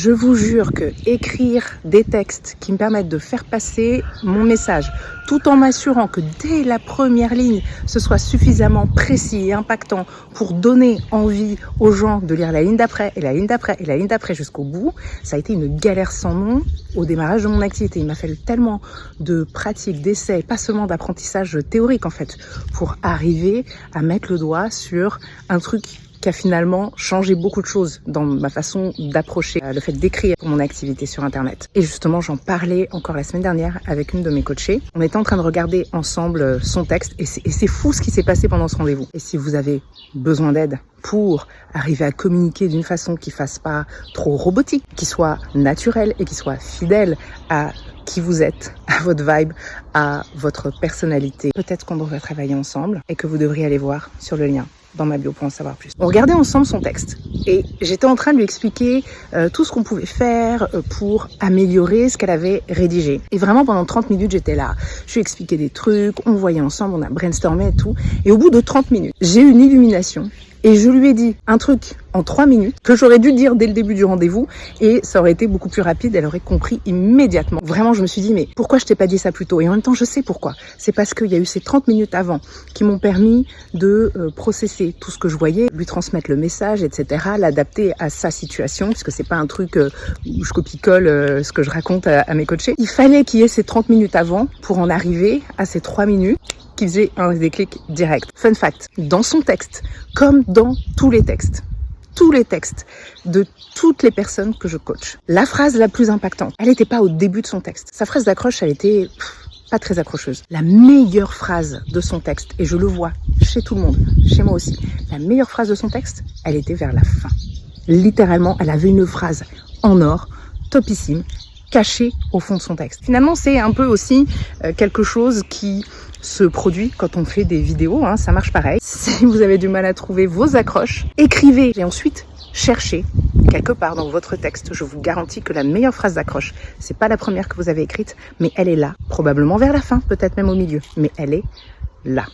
Je vous jure que écrire des textes qui me permettent de faire passer mon message, tout en m'assurant que dès la première ligne, ce soit suffisamment précis et impactant pour donner envie aux gens de lire la ligne d'après, et la ligne d'après, et la ligne d'après jusqu'au bout, ça a été une galère sans nom au démarrage de mon activité. Il m'a fallu tellement de pratiques, d'essais, pas seulement d'apprentissage théorique en fait, pour arriver à mettre le doigt sur un truc qui a finalement changé beaucoup de choses dans ma façon d'approcher le fait d'écrire pour mon activité sur Internet. Et justement, j'en parlais encore la semaine dernière avec une de mes coachées. On était en train de regarder ensemble son texte et c'est fou ce qui s'est passé pendant ce rendez-vous. Et si vous avez besoin d'aide pour arriver à communiquer d'une façon qui fasse pas trop robotique, qui soit naturelle et qui soit fidèle à qui vous êtes, à votre vibe, à votre personnalité, peut-être qu'on devrait travailler ensemble et que vous devriez aller voir sur le lien dans ma bio pour en savoir plus. On regardait ensemble son texte et j'étais en train de lui expliquer tout ce qu'on pouvait faire pour améliorer ce qu'elle avait rédigé. Et vraiment pendant 30 minutes, j'étais là. Je lui expliquais des trucs, on voyait ensemble, on a brainstormé et tout. Et au bout de 30 minutes, j'ai eu une illumination et je lui ai dit un truc en 3 minutes que j'aurais dû dire dès le début du rendez-vous et ça aurait été beaucoup plus rapide, elle aurait compris immédiatement. Vraiment, je me suis dit, mais pourquoi je t'ai pas dit ça plus tôt? Et en même temps, je sais pourquoi. C'est parce qu'il y a eu ces 30 minutes avant qui m'ont permis de processer tout ce que je voyais, lui transmettre le message, etc., l'adapter à sa situation, puisque c'est pas un truc où je copie-colle ce que je raconte à mes coachés. Il fallait qu'il y ait ces 30 minutes avant pour en arriver à ces 3 minutes qui faisait un déclic direct. Fun fact, dans son texte, comme dans tous les textes de toutes les personnes que je coach, la phrase la plus impactante, elle n'était pas au début de son texte. Sa phrase d'accroche, elle était pas très accrocheuse. La meilleure phrase de son texte, et je le vois chez tout le monde, chez moi aussi, la meilleure phrase de son texte, elle était vers la fin. Littéralement, elle avait une phrase en or, topissime, cachée au fond de son texte. Finalement, c'est un peu aussi quelque chose qui se produit quand on fait des vidéos, ça marche pareil. Si vous avez du mal à trouver vos accroches, écrivez et ensuite cherchez quelque part dans votre texte. Je vous garantis que la meilleure phrase d'accroche, c'est pas la première que vous avez écrite, mais elle est là, probablement vers la fin, peut-être même au milieu, mais elle est là.